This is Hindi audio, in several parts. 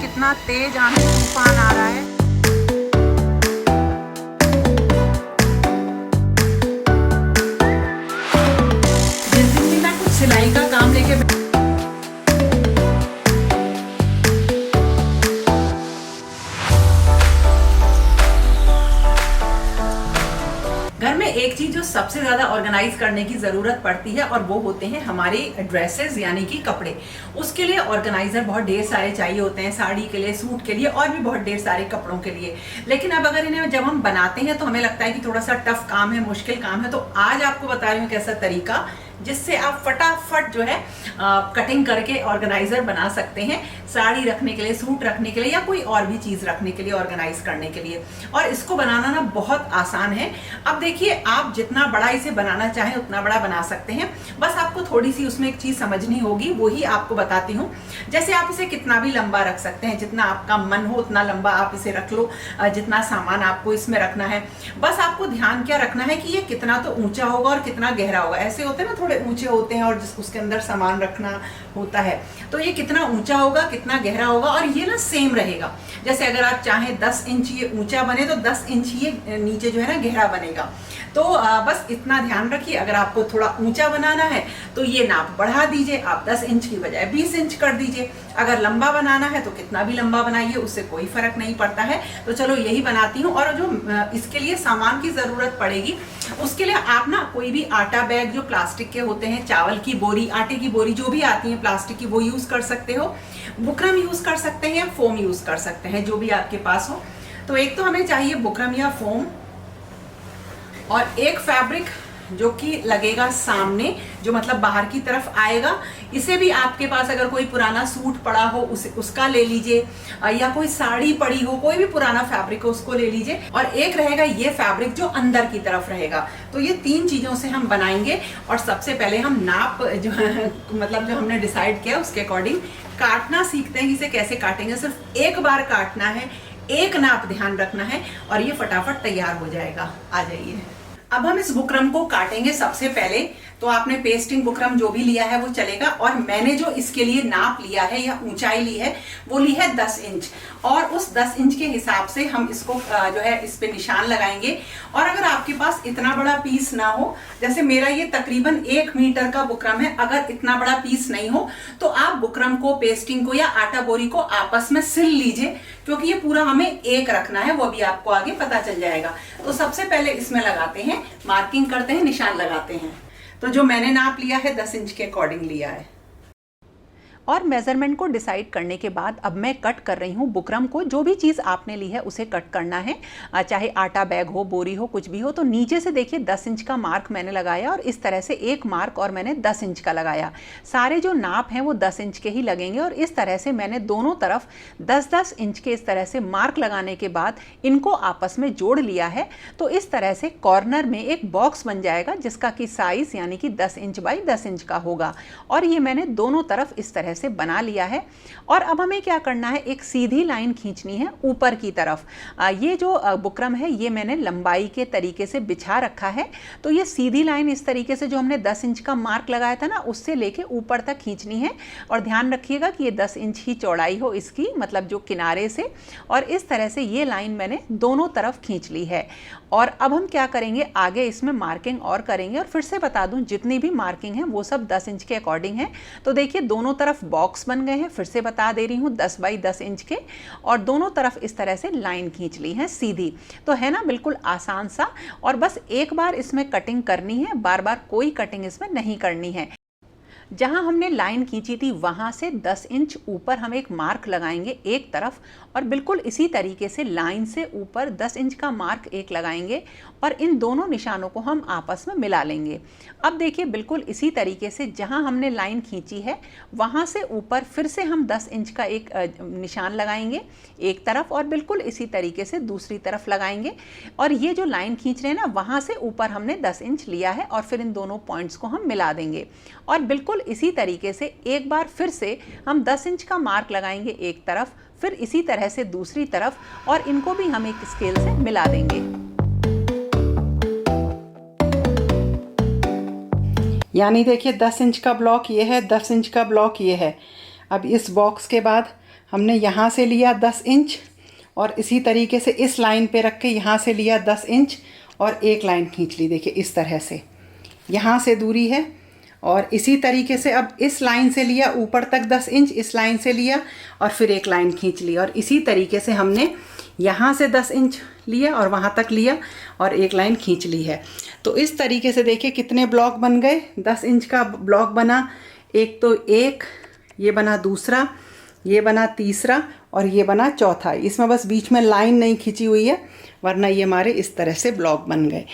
कितना तेज आंधी तूफान आ रहा है। जिस दिन भी मैं कुछ सिलाई का काम लेके घर में एक चीज जो सबसे ज्यादा ऑर्गेनाइज करने की जरूरत पड़ती है और वो होते हैं हमारे ड्रेसेस यानी कि कपड़े। उसके लिए ऑर्गेनाइजर बहुत ढेर सारे चाहिए होते हैं, साड़ी के लिए, सूट के लिए और भी बहुत ढेर सारे कपड़ों के लिए। लेकिन अब अगर इन्हें जब हम बनाते हैं तो हमें लगता है कि थोड़ा सा टफ काम है, मुश्किल काम है। तो आज आपको बता रही हूँ कैसा तरीका जिससे आप फटाफट जो है कटिंग करके ऑर्गेनाइजर बना सकते हैं, साड़ी रखने के लिए, सूट रखने के लिए या कोई और भी चीज रखने के लिए, ऑर्गेनाइज करने के लिए। और इसको बनाना ना बहुत आसान है। अब देखिए, आप जितना बड़ा इसे बनाना चाहें उतना बड़ा बना सकते हैं। बस आपको थोड़ी सी उसमें एक चीज समझनी होगी, वही आपको बताती हूँ। जैसे आप इसे कितना भी लंबा रख सकते हैं, जितना आपका मन हो उतना लंबा आप इसे रख लो, जितना सामान आपको इसमें रखना है। बस आपको ध्यान क्या रखना है कि ये कितना तो ऊंचा होगा और कितना गहरा होगा। ऐसे होते हैं ना, थोड़े ऊंचे होते हैं और उसके अंदर सामान रखना होता है, तो ये कितना ऊंचा होगा, कितना गहरा होगा, और ये ना सेम रहेगा। जैसे अगर आप चाहें 10 इंच ये ऊंचा बने तो 10 इंच ये नीचे जो है ना गहरा बनेगा। तो बस इतना ध्यान रखिए। अगर आपको थोड़ा ऊंचा बनाना है तो ये नाप बढ़ा दीजिए, आप 10 इंच की बजाय 20 इंच कर दीजिए। अगर लंबा बनाना है तो कितना भी लंबा बनाइए, उससे कोई फर्क नहीं पड़ता है। तो चलो यही बनाती हूँ। और जो इसके लिए सामान की जरूरत पड़ेगी, उसके लिए आप ना कोई भी आटा बैग जो प्लास्टिक के होते हैं, चावल की बोरी, आटे की बोरी जो भी आती है प्लास्टिक की, वो यूज कर सकते हो। बुकरम यूज कर सकते हैं, फोम यूज कर सकते हैं, जो भी आपके पास हो। तो एक तो हमें चाहिए बुकरम या फोम, और एक फैब्रिक जो कि लगेगा सामने, जो मतलब बाहर की तरफ आएगा। इसे भी आपके पास अगर कोई पुराना सूट पड़ा हो उसका ले लीजिए, या कोई साड़ी पड़ी हो, कोई भी पुराना फैब्रिक हो उसको ले लीजिए। और एक रहेगा ये फैब्रिक जो अंदर की तरफ रहेगा। तो ये 3 चीजों से हम बनाएंगे। और सबसे पहले हम नाप जो मतलब जो हमने डिसाइड किया उसके अकॉर्डिंग काटना सीखते हैं। इसे कैसे काटेंगे, सिर्फ एक बार काटना है, एक नाप ध्यान रखना है और ये फटाफट तैयार हो जाएगा। आ जाइए। अब हम इस बुकरम को काटेंगे। सबसे पहले तो आपने पेस्टिंग बुकरम जो भी लिया है वो चलेगा, और मैंने जो इसके लिए नाप लिया है या ऊंचाई ली है वो ली है 10 इंच। और उस 10 इंच के हिसाब से हम इसको जो है इस पे निशान लगाएंगे। और अगर आपके पास इतना बड़ा पीस ना हो, जैसे मेरा ये तकरीबन 1 मीटर का बुकरम है, अगर इतना बड़ा पीस नहीं हो तो आप बुकरम को, पेस्टिंग को या आटा बोरी को आपस में सिल लीजिए, क्योंकि ये पूरा हमें एक रखना है, वो भी आपको आगे पता चल जाएगा। तो सबसे पहले इसमें लगाते हैं, मार्किंग करते हैं, निशान लगाते हैं। तो जो मैंने नाप लिया है 10 इंच के अकॉर्डिंग लिया है। और मेजरमेंट को डिसाइड करने के बाद अब मैं कट कर रही हूँ बुकरम को। जो भी चीज़ आपने ली है उसे कट करना है, चाहे आटा बैग हो, बोरी हो, कुछ भी हो। तो नीचे से देखिए 10 इंच का मार्क मैंने लगाया और इस तरह से एक मार्क और मैंने 10 इंच का लगाया। सारे जो नाप हैं वो 10 इंच के ही लगेंगे। और इस तरह से मैंने दोनों तरफ 10-10 इंच के इस तरह से मार्क लगाने के बाद इनको आपस में जोड़ लिया है। तो इस तरह से कॉर्नर में एक बॉक्स बन जाएगा जिसका कि साइज यानी कि 10 इंच बाई 10 इंच का होगा। और ये मैंने दोनों तरफ इस तरह से बना लिया है। और अब हमें क्या करना है, एक सीधी लाइन खींचनी है ऊपर की तरफ। ये जो बुकरम है ये मैंने लंबाई के तरीके से बिछा रखा है। तो ये सीधी लाइन इस तरीके से जो हमने 10 इंच का मार्क लगाया था ना, उससे लेके ऊपर तक खींचनी है। और ध्यान रखिएगा कि ये 10 इंच ही चौड़ाई हो इसकी, मतलब जो किनारे से। और इस तरह से ये लाइन मैंने दोनों तरफ खींच ली है। और अब हम क्या करेंगे, आगे इसमें मार्किंग और करेंगे। और फिर से बता दूं, जितनी भी मार्किंग है वो सब 10 इंच के अकॉर्डिंग है। तो देखिए दोनों तरफ बॉक्स बन गए हैं। फिर से बता दे रही हूँ, 10 बाई 10 इंच के। और दोनों तरफ इस तरह से लाइन खींच ली है सीधी। तो है ना बिल्कुल आसान सा। और बस एक बार इसमें कटिंग करनी है, बार बार कोई कटिंग इसमें नहीं करनी है। जहां हमने लाइन खींची थी वहां से 10 इंच ऊपर हम एक मार्क लगाएंगे एक तरफ, और बिल्कुल इसी तरीके से लाइन से ऊपर 10 इंच का मार्क एक लगाएंगे। और इन दोनों निशानों को हम आपस में मिला लेंगे। अब देखिए बिल्कुल इसी तरीके से जहां हमने लाइन खींची है वहां से ऊपर फिर से हम 10 इंच का एक निशान लगाएंगे एक तरफ, और बिल्कुल इसी तरीके से दूसरी तरफ लगाएंगे। और ये जो लाइन खींच रहे हैं ना, वहां से ऊपर हमने 10 इंच लिया है और फिर इन दोनों पॉइंट्स को हम मिला देंगे। और बिल्कुल इसी तरीके से एक बार फिर से हम 10 इंच का मार्क लगाएंगे एक तरफ, फिर इसी तरह से दूसरी तरफ, और इनको भी हम एक स्केल से मिला देंगे। यानी देखिए 10 इंच का ब्लॉक ये है, 10 इंच का ब्लॉक ये है। अब इस बॉक्स के बाद हमने यहाँ से लिया 10 इंच और इसी तरीके से इस लाइन पे रख के यहाँ से लिया 10 इंच और एक लाइन खींच ली। देखिए इस तरह से यहाँ से दूरी है और इसी तरीके से अब इस लाइन से लिया ऊपर तक 10 इंच, इस लाइन से लिया और फिर एक लाइन खींच ली और इसी तरीके से हमने यहाँ से 10 इंच लिया और वहाँ तक लिया और एक लाइन खींच ली है। तो इस तरीके से देखिए कितने ब्लॉक बन गए। 10 इंच का ब्लॉक बना, एक तो एक, ये बना दूसरा, ये बना तीसरा और ये बना चौथा। इसमें बस बीच में लाइन नहीं खींची हुई है, वरना ये हमारे इस तरह से ब्लॉक बन गए।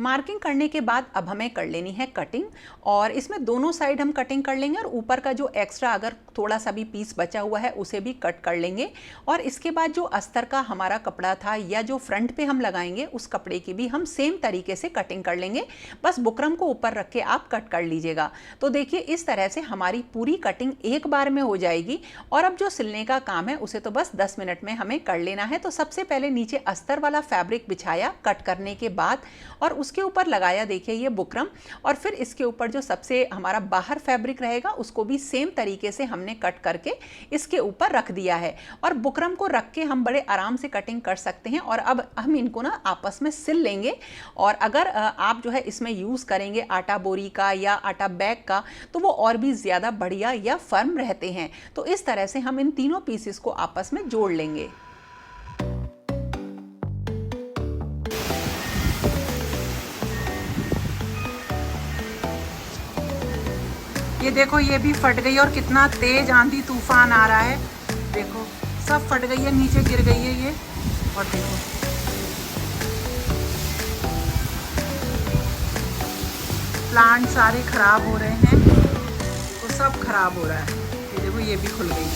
मार्किंग करने के बाद अब हमें कर लेनी है कटिंग और इसमें दोनों साइड हम कटिंग कर लेंगे और ऊपर का जो एक्स्ट्रा अगर थोड़ा सा भी पीस बचा हुआ है उसे भी कट कर लेंगे। और इसके बाद जो अस्तर का हमारा कपड़ा था या जो फ्रंट पे हम लगाएंगे उस कपड़े की भी हम सेम तरीके से कटिंग कर लेंगे। बस बुकरम को ऊपर रख के आप कट कर लीजिएगा। तो देखिए इस तरह से हमारी पूरी कटिंग एक बार में हो जाएगी। और अब जो सिलने का काम है उसे तो बस 10 मिनट में हमें कर लेना है। तो सबसे पहले नीचे अस्तर वाला फैब्रिक बिछाया कट करने के बाद और उसके ऊपर लगाया देखिए ये बुकरम और फिर इसके ऊपर जो सबसे हमारा बाहर फैब्रिक रहेगा उसको भी सेम तरीके से हमने कट करके इसके ऊपर रख दिया है। और बुकरम को रख के हम बड़े आराम से कटिंग कर सकते हैं। और अब हम इनको ना आपस में सिल लेंगे। और अगर आप जो है इसमें यूज़ करेंगे आटा बोरी का या आटा बैग का तो वो और भी ज़्यादा बढ़िया या फर्म रहते हैं। तो इस तरह से हम इन तीनों पीसेस को आपस में जोड़ लेंगे। ये देखो ये भी फट गई और कितना तेज आंधी तूफान आ रहा है। देखो सब फट गई है, नीचे गिर गई है ये। और देखो प्लांट सारे खराब हो रहे हैं, तो सब खराब हो रहा है। ये देखो ये भी खुल गई।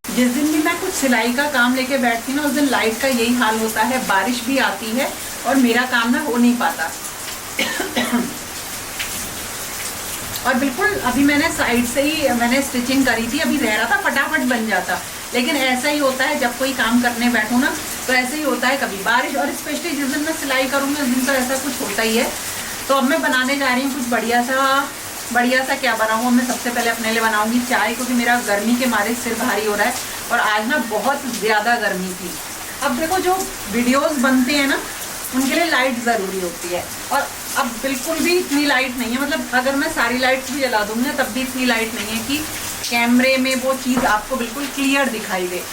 जिस दिन भी मैं कुछ सिलाई का काम लेके बैठती हूँ ना उस दिन लाइट का यही हाल होता है, बारिश भी आती है और मेरा काम ना हो नहीं पाता। और बिल्कुल अभी मैंने साइड से ही मैंने स्टिचिंग करी थी, अभी रह रहा था फटाफट बन जाता, लेकिन ऐसा ही होता है जब कोई काम करने बैठो ना तो ऐसे ही होता है, कभी बारिश। और स्पेशली जिस दिन मैं सिलाई करूँगी उस दिन तो ऐसा कुछ होता ही है। तो अब मैं बनाने जा रही हूँ कुछ बढ़िया सा क्या बनाऊँ। मैं सबसे पहले अपने लिए बनाऊंगी चाय, क्योंकि मेरा गर्मी के मारे सिर भारी हो रहा है और आज ना बहुत ज़्यादा गर्मी थी। अब देखो जो वीडियोस बनते हैं ना उनके लिए लाइट ज़रूरी होती है और अब बिल्कुल भी इतनी लाइट नहीं है। मतलब अगर मैं सारी लाइट्स भी जला दूँगी ना तब भी इतनी लाइट नहीं है कि कैमरे में वो चीज़ आपको बिल्कुल क्लियर दिखाई दे।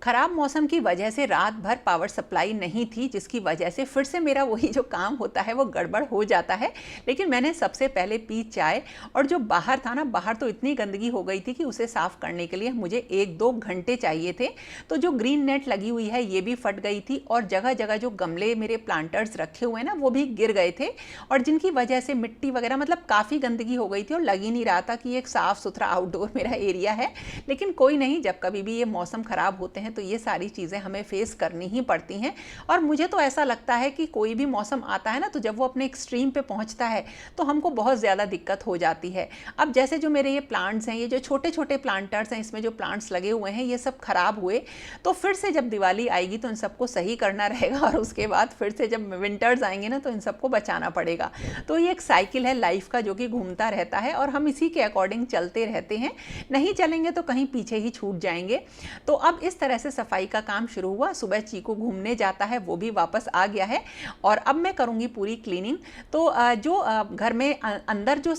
खराब मौसम की वजह से रात भर पावर सप्लाई नहीं थी, जिसकी वजह से फिर से मेरा वही जो काम होता है वो गड़बड़ हो जाता है। लेकिन मैंने सबसे पहले पी चाय और जो बाहर था ना, बाहर तो इतनी गंदगी हो गई थी कि उसे साफ़ करने के लिए मुझे 1-2 घंटे चाहिए थे। तो जो ग्रीन नेट लगी हुई है ये भी फट गई थी और जगह जगह जो गमले मेरे प्लांटर्स रखे हुए हैं ना वो भी गिर गए थे और जिनकी वजह से मिट्टी वगैरह मतलब काफ़ी गंदगी हो गई थी और लग ही नहीं रहा था कि एक साफ़ सुथरा आउटडोर मेरा एरिया है। लेकिन कोई नहीं, जब कभी भी ये मौसम ख़राब होते हैं तो ये सारी चीज़ें हमें फेस करनी ही पड़ती हैं। और मुझे तो ऐसा लगता है कि कोई भी मौसम आता है ना तो जब वो अपने एक्सट्रीम पे पहुंचता है तो हमको बहुत ज़्यादा दिक्कत हो जाती है। अब जैसे जो मेरे ये प्लांट्स हैं, ये जो छोटे छोटे प्लांटर्स हैं, इसमें जो प्लांट्स लगे हुए हैं ये सब खराब हुए, तो फिर से जब दिवाली आएगी तो इन सबको सही करना रहेगा और उसके बाद फिर से जब विंटर्स आएंगे ना तो इन सबको बचाना पड़ेगा। तो ये एक साइकिल है लाइफ का जो कि घूमता रहता है और हम इसी के अकॉर्डिंग चलते रहते हैं। नहीं चलेंगे तो कहीं पीछे ही छूट जाएंगे। तो अब इस तरह से सफाई का काम शुरू हुआ। सुबह चीकू घूमने जाता है, वो भी वापस आ गया है और अब मैं करूंगी पूरी क्लीनिंग। तो जो घर में अंदर जो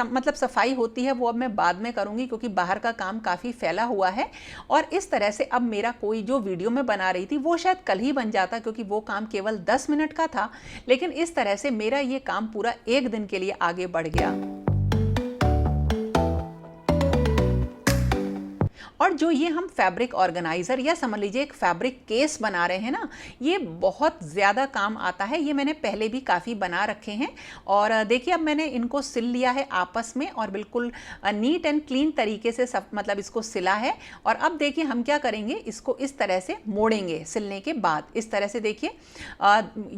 मतलब सफाई होती है वो अब मैं बाद में करूंगी, क्योंकि बाहर का काम काफ़ी फैला हुआ है। और इस तरह से अब मेरा कोई जो वीडियो में बना रही थी वो शायद कल ही बन जाता, क्योंकि वो काम केवल 10 मिनट का था। लेकिन इस तरह से मेरा ये काम पूरा 1 दिन के लिए आगे बढ़ गया। और जो ये हम फैब्रिक ऑर्गेनाइज़र या समझ लीजिए एक फैब्रिक केस बना रहे हैं ना, ये बहुत ज़्यादा काम आता है। ये मैंने पहले भी काफ़ी बना रखे हैं और देखिए अब मैंने इनको सिल लिया है आपस में और बिल्कुल नीट एंड क्लीन तरीके से सब मतलब इसको सिला है। और अब देखिए हम क्या करेंगे, इसको इस तरह से मोड़ेंगे सिलने के बाद। इस तरह से देखिए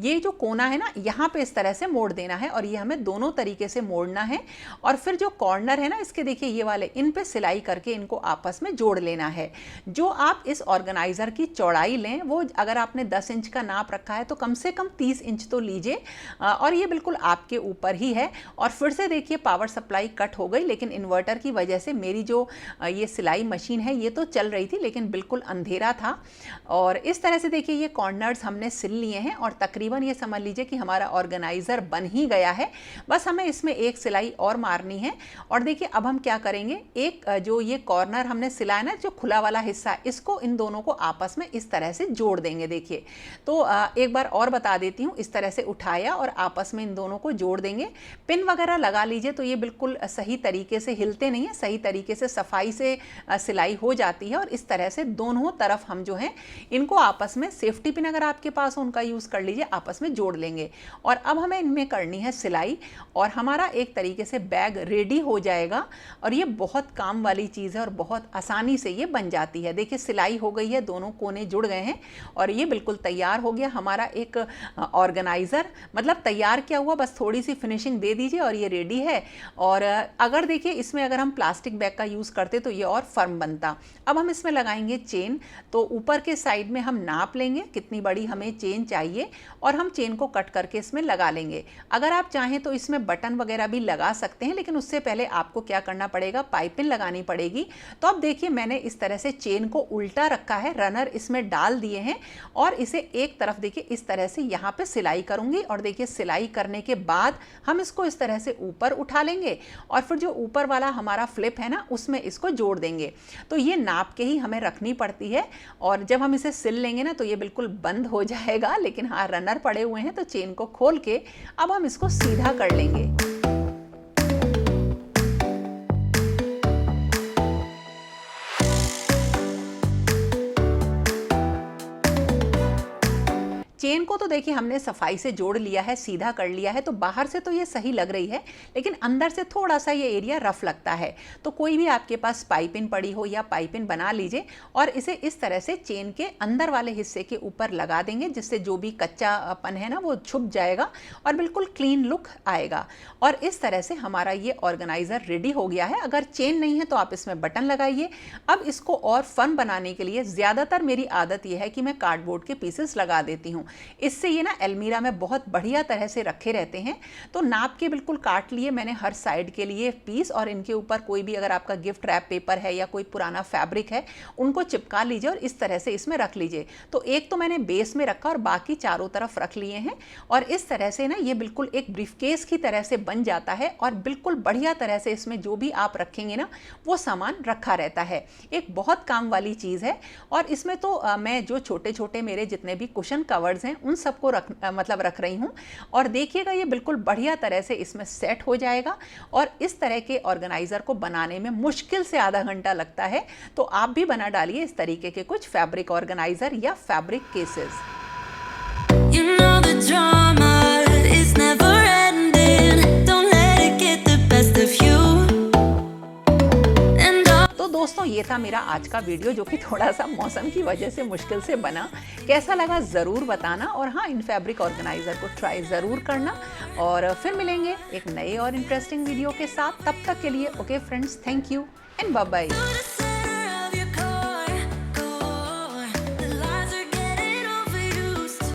ये जो कोना है ना यहाँ पे इस तरह से मोड़ देना है और ये हमें दोनों तरीके से मोड़ना है। और फिर जो कॉर्नर है ना इसके, देखिए ये वाले, इन पे सिलाई करके इनको आपस में जोड़ जोड़ लेना है। जो आप इस ऑर्गेनाइज़र की चौड़ाई लें वो अगर आपने 10 इंच का नाप रखा है तो कम से कम 30 इंच तो लीजिए, और ये बिल्कुल आपके ऊपर ही है। और फिर से देखिए पावर सप्लाई कट हो गई, लेकिन इन्वर्टर की वजह से मेरी जो ये सिलाई मशीन है ये तो चल रही थी, लेकिन बिल्कुल अंधेरा था। और इस तरह से देखिए ये कॉर्नर्स हमने सिल लिए हैं और तकरीबन ये समझ लीजिए कि हमारा ऑर्गेनाइज़र बन ही गया है। बस हमें इसमें एक सिलाई और मारनी है। और देखिए अब हम क्या करेंगे, एक जो ये कॉर्नर हमने सिलाया ना, जो खुला वाला हिस्सा, इसको इन दोनों को आपस में इस तरह से जोड़ देंगे। देखिए तो एक बार और बता देती हूँ, इस तरह से उठाया और आपस में इन दोनों को जोड़ देंगे। पिन वगैरह लगा लीजिए तो ये बिल्कुल सही तरीके से हिलते नहीं है, सही तरीके से सफाई से सिलाई हो जाती है। और इस तरह से दोनों तरफ हम जो है इनको आपस में, सेफ्टी पिन अगर आपके पास हो उनका यूज़ कर लीजिए, आपस में जोड़ लेंगे। और अब हमें इनमें करनी है सिलाई और हमारा एक तरीके से बैग रेडी हो जाएगा। और ये बहुत काम वाली चीज़ है और बहुत आसानी से ये बन जाती है। देखिए सिलाई हो गई है, दोनों कोने जुड़ गए हैं और ये बिल्कुल तैयार हो गया हमारा एक ऑर्गेनाइज़र। मतलब तैयार क्या हुआ, बस थोड़ी सी फिनिशिंग दे दीजिए और ये रेडी है। और अगर देखिए इसमें अगर हम प्लास्टिक बैग का यूज़ करते तो ये और फर्म बनता। अब हम इसमें लगाएंगे चेन। तो ऊपर के साइड में हम नाप लेंगे कितनी बड़ी हमें चेन चाहिए और हम चेन को कट करके इसमें लगा लेंगे। अगर आप चाहें तो इसमें बटन वगैरह भी लगा सकते हैं, लेकिन उससे पहले आपको क्या करना पड़ेगा, पाइपिंग लगानी पड़ेगी। तो अब देखिए मैंने इस तरह से चेन को उल्टा रखा है, रनर इसमें डाल दिए हैं और इसे एक तरफ देखिए इस तरह से यहाँ पे सिलाई करूंगी। और देखिए सिलाई करने के बाद हम इसको इस तरह से ऊपर उठा लेंगे और फिर जो ऊपर वाला हमारा फ्लिप है ना उसमें इसको जोड़ देंगे। तो ये नाप के ही हमें रखनी पड़ती है और जब हम इसे सिल लेंगे ना तो ये बिल्कुल बंद हो जाएगा। लेकिन हाँ रनर पड़े हुए हैं तो चेन को खोल के अब हम इसको सीधा कर लेंगे। चेन को तो देखिए हमने सफाई से जोड़ लिया है, सीधा कर लिया है, तो बाहर से तो ये सही लग रही है, लेकिन अंदर से थोड़ा सा ये एरिया रफ लगता है। तो कोई भी आपके पास पाइपिंग पड़ी हो या पाइपिंग बना लीजिए और इसे इस तरह से चेन के अंदर वाले हिस्से के ऊपर लगा देंगे, जिससे जो भी कच्चापन है ना वो छुप जाएगा और बिल्कुल क्लीन लुक आएगा। और इस तरह से हमारा ये ऑर्गेनाइज़र रेडी हो गया है। अगर चेन नहीं है तो आप इसमें बटन लगाइए। अब इसको और फन बनाने के लिए ज़्यादातर मेरी आदत यह है कि मैं कार्डबोर्ड के पीसेस लगा देती हूँ। इससे ये ना अलमीरा में बहुत बढ़िया तरह से रखे रहते हैं। तो नाप के बिल्कुल काट लिए मैंने हर साइड के लिए पीस और इनके ऊपर कोई भी अगर आपका गिफ्ट रैप पेपर है या कोई पुराना फैब्रिक है उनको चिपका लीजिए और इस तरह से इसमें रख लीजिए। तो एक तो मैंने बेस में रखा और बाकी चारों तरफ रख लिए हैं और इस तरह से ना ये बिल्कुल एक ब्रीफकेस की तरह से बन जाता है और बिल्कुल बढ़िया तरह से इसमें जो भी आप रखेंगे ना वो सामान रखा रहता है। एक बहुत काम वाली चीज़ है। और इसमें तो मैं जो छोटे छोटे मेरे जितने भी कुशन कवर्स हैं उन सबको रख रही हूँ। और देखिएगा ये बिल्कुल बढ़िया तरह से इसमें सेट हो जाएगा। और इस तरह के ऑर्गेनाइज़र को बनाने में मुश्किल से आधा घंटा लगता है। तो आप भी बना डालिए इस तरीके के कुछ फैब्रिक ऑर्गेनाइज़र या fabric cases. You know the drama is never ending. Don't let it get the best of you. तो दोस्तों ये था मेरा आज का वीडियो, जो कि थोड़ा सा मौसम की वजह से मुश्किल से बना। कैसा लगा ज़रूर बताना और हाँ इन फैब्रिक ऑर्गेनाइज़र को ट्राई ज़रूर करना। और फिर मिलेंगे एक नए और इंटरेस्टिंग वीडियो के साथ। तब तक के लिए okay friends, thank you and bye bye.